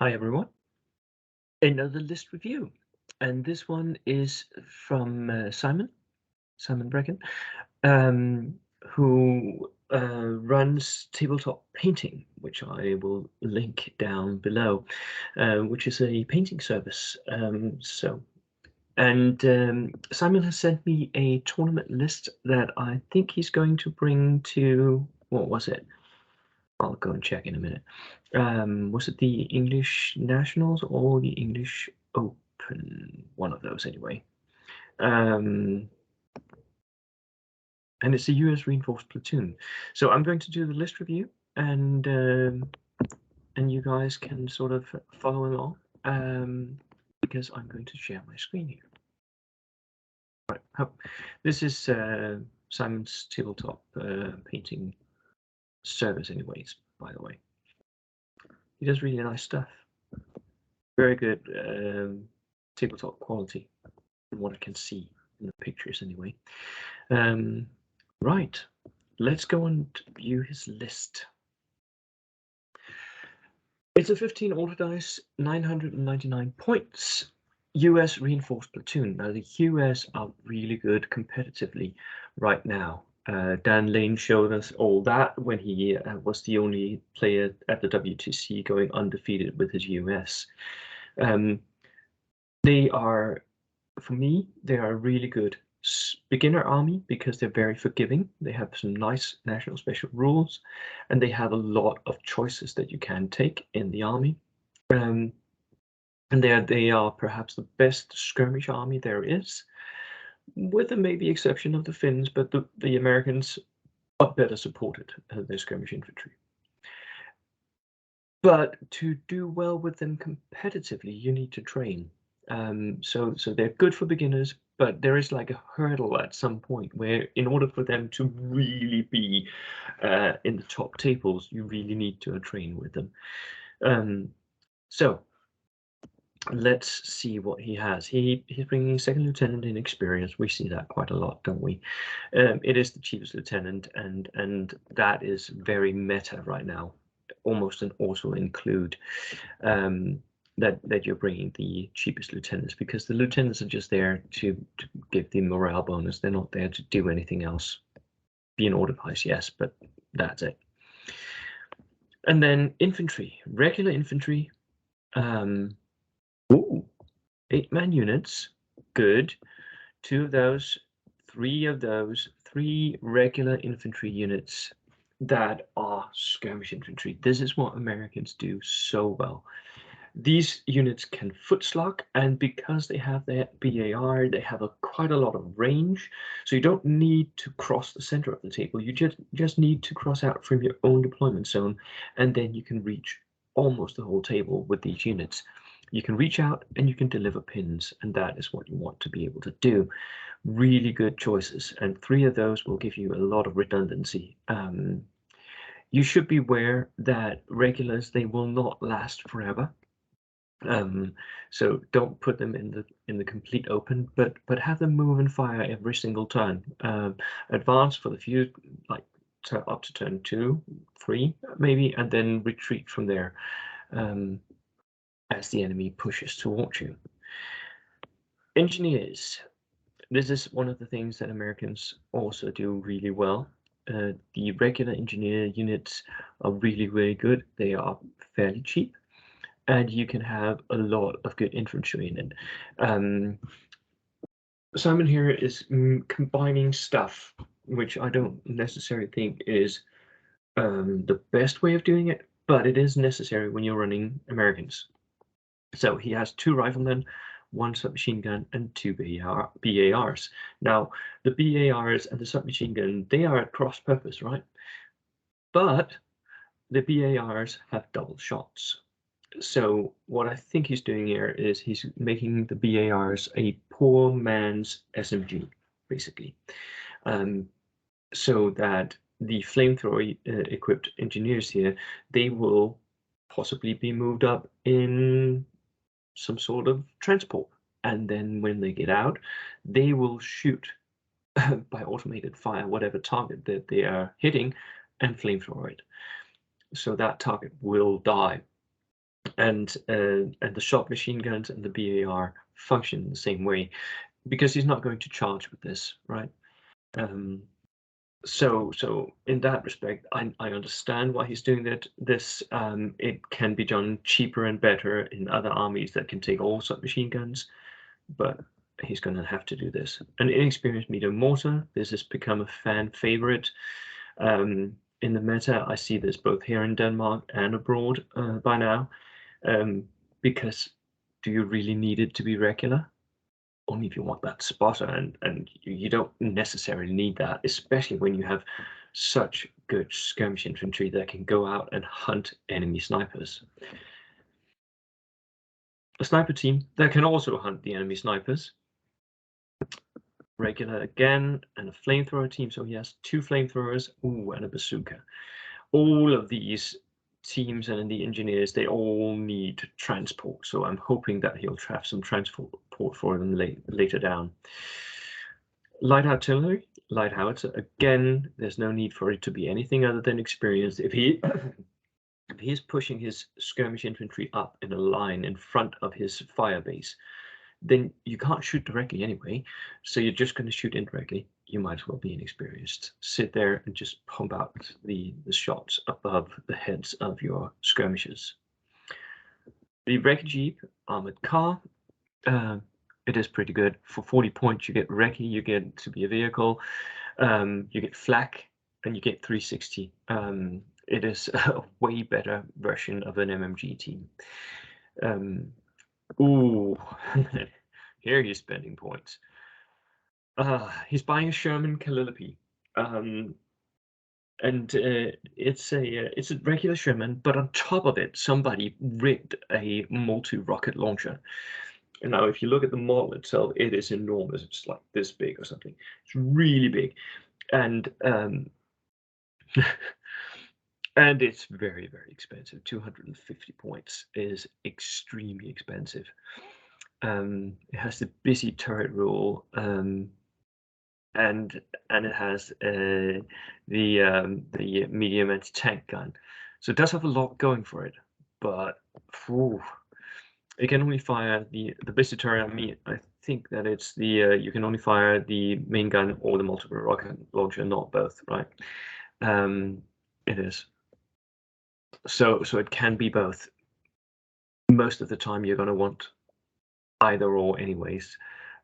Hi everyone, another list review, and this one is from Simon Breckon, um, who runs Tabletop Painting, which I will link down below, which is a painting service. Simon has sent me a tournament list that I think he's going to bring to, what was it? I'll go and check in a minute. Was it the English Nationals or the English Open? One of those, anyway. Um, and it's a US reinforced platoon. So I'm going to do the list review, and you guys can sort of follow along because I'm going to share my screen here. Right. This is Simon's tabletop painting service, anyways. By the way, he does really nice stuff. Very good tabletop quality from what I can see in the pictures anyway. Right, let's go and view his list. It's a 15 order dice, 999 points, US reinforced platoon. Now the US are really good competitively right now. Dan Lane showed us all that when he was the only player at the WTC going undefeated with his US. They are, for me, they are a really good beginner army because they're very forgiving. They have some nice national special rules, and they have a lot of choices that you can take in the army. And they are perhaps the best skirmish army there is, with the maybe exception of the Finns, but the Americans are better supported as their skirmish infantry. But to do well with them competitively, you need to train. So they're good for beginners, but there is like a hurdle at some point where, in order for them to really be in the top tables, you really need to train with them. So let's see what he has. He's bringing second lieutenant in experience. We see that quite a lot, don't we? It is the cheapest lieutenant, and that is very meta right now. Almost an auto include that you're bringing the cheapest lieutenants, because the lieutenants are just there to give the morale bonus. They're not there to do anything else. Be an order vice, yes, but that's it. And then infantry, regular infantry. Ooh, 8-man units, good. 2 of those, 3 of those, 3 regular infantry units that are skirmish infantry. This is what Americans do so well. These units can foot slug, and because they have their BAR, they have quite a lot of range. So you don't need to cross the center of the table. You just need to cross out from your own deployment zone, and then you can reach almost the whole table with these units. You can reach out and you can deliver pins, and that is what you want to be able to do. Really good choices, and 3 of those will give you a lot of redundancy. You should be aware that regulars, they will not last forever. So don't put them in the complete open, but have them move and fire every single turn. Advance for the few, like up to turn 2, 3 maybe, and then retreat from there as the enemy pushes towards you. Engineers. This is one of the things that Americans also do really well. The regular engineer units are really, really good. They are fairly cheap, and you can have a lot of good infantry in it. Simon here is combining stuff, which I don't necessarily think is the best way of doing it, but it is necessary when you're running Americans. So he has 2 riflemen, 1 submachine gun, and 2 BARs. Now, the BARs and the submachine gun, they are at cross purpose, right? But the BARs have double shots. So what I think he's doing here is he's making the BARs a poor man's SMG, basically, so that the flamethrower equipped engineers here, they will possibly be moved up in some sort of transport, and then when they get out, they will shoot by automated fire whatever target that they are hitting and flamethrower it. So that target will die. and the shot machine guns and the BAR function the same way, because he's not going to charge with this, right? Um, so in that respect, I understand why he's doing that. It can be done cheaper and better in other armies that can take all submachine guns, but he's going to have to do this. An inexperienced medium mortar. This has become a fan favorite. In the meta, I see this both here in Denmark and abroad by now, because do you really need it to be regular? Only if you want that spotter, and you don't necessarily need that, especially when you have such good skirmish infantry that can go out and hunt enemy snipers. A sniper team that can also hunt the enemy snipers. Regular again, and a flamethrower team. So he has 2 flamethrowers, and a bazooka. All of these teams and the engineers, they all need transport. So I'm hoping that he'll have some transport for them later down. Light artillery, light howitzer. Again, there's no need for it to be anything other than experienced. If he's pushing his skirmish infantry up in a line in front of his fire base, then you can't shoot directly anyway. So you're just going to shoot indirectly. You might as well be inexperienced. Sit there and just pump out the shots above the heads of your skirmishers. The Recce Jeep armored car. It is pretty good. For 40 points, you get Recce, you get to be a vehicle, you get flak, and you get 360. It is a way better version of an MMG team. Ooh, here he's spending points. He's buying a Sherman Calliope, and it's a regular Sherman, but on top of it, somebody rigged a multi-rocket launcher. And now, if you look at the model itself, it is enormous. It's like this big or something. It's really big, and and it's very, very expensive. 250 points is extremely expensive. It has the busy turret rule, and it has the medium anti-tank gun. So it does have a lot going for it, but it can only fire the busy turret. I think that it's the you can only fire the main gun or the multiple rocket launcher, not both, right? It is. So it can be both. Most of the time, you're going to want either or, anyways.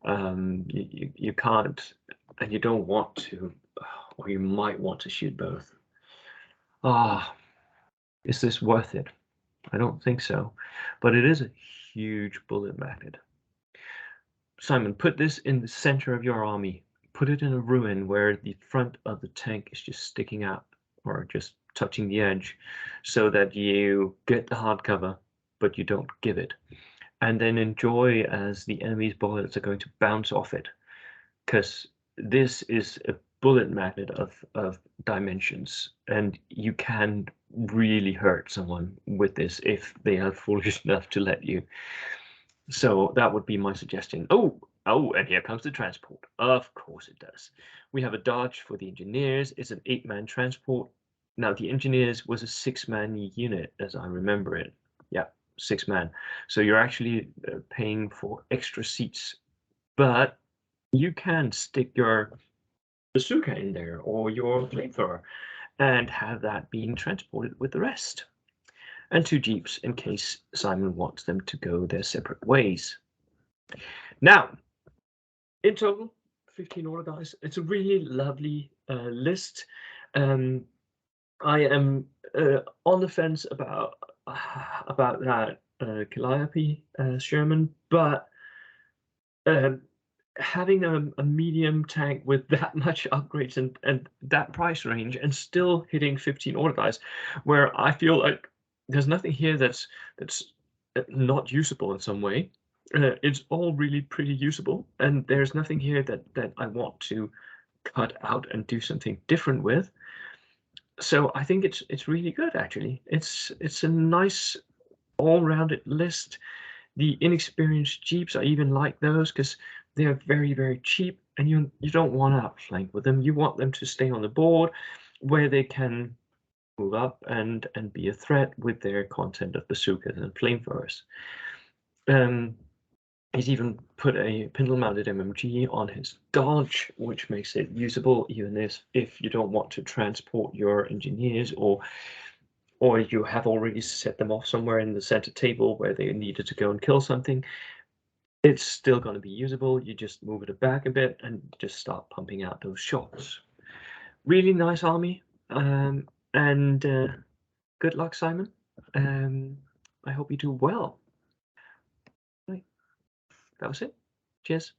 You can't, and you don't want to, or you might want to shoot both. Is this worth it? I don't think so, but it is a huge bullet magnet. Simon, put this in the center of your army. Put it in a ruin where the front of the tank is just sticking out or just touching the edge, so that you get the hardcover, but you don't give it. And then enjoy as the enemy's bullets are going to bounce off it, because this is a bullet magnet of dimensions, and you can really hurt someone with this if they are foolish enough to let you. So that would be my suggestion. Oh, and here comes the transport. Of course it does. We have a Dodge for the engineers. It's an 8-man transport. Now, the engineers was a 6-man unit, as I remember it. Yeah, 6-man. So you're actually paying for extra seats, but you can stick your bazooka in there or your flamethrower and have that being transported with the rest. And 2 jeeps in case Simon wants them to go their separate ways. Now, in total, 15 order dice. It's a really lovely list. I am on the fence about that Calliope Sherman, but having a medium tank with that much upgrades and that price range and still hitting 15 order dice, where I feel like there's nothing here that's not usable in some way. It's all really pretty usable, and there's nothing here that I want to cut out and do something different with. So I think it's really good, actually. It's a nice all-rounded list. The inexperienced jeeps, I even like those because they're very, very cheap, and you don't want to outflank with them. You want them to stay on the board where they can move up and be a threat with their content of bazookas and flamethrowers. Um, he's even put a pintle-mounted MMG on his Dodge, which makes it usable even if you don't want to transport your engineers, or you have already set them off somewhere in the center table where they needed to go and kill something. It's still going to be usable. You just move it back a bit and just start pumping out those shots. Really nice army. And good luck, Simon. I hope you do well. Right. That was it. Cheers.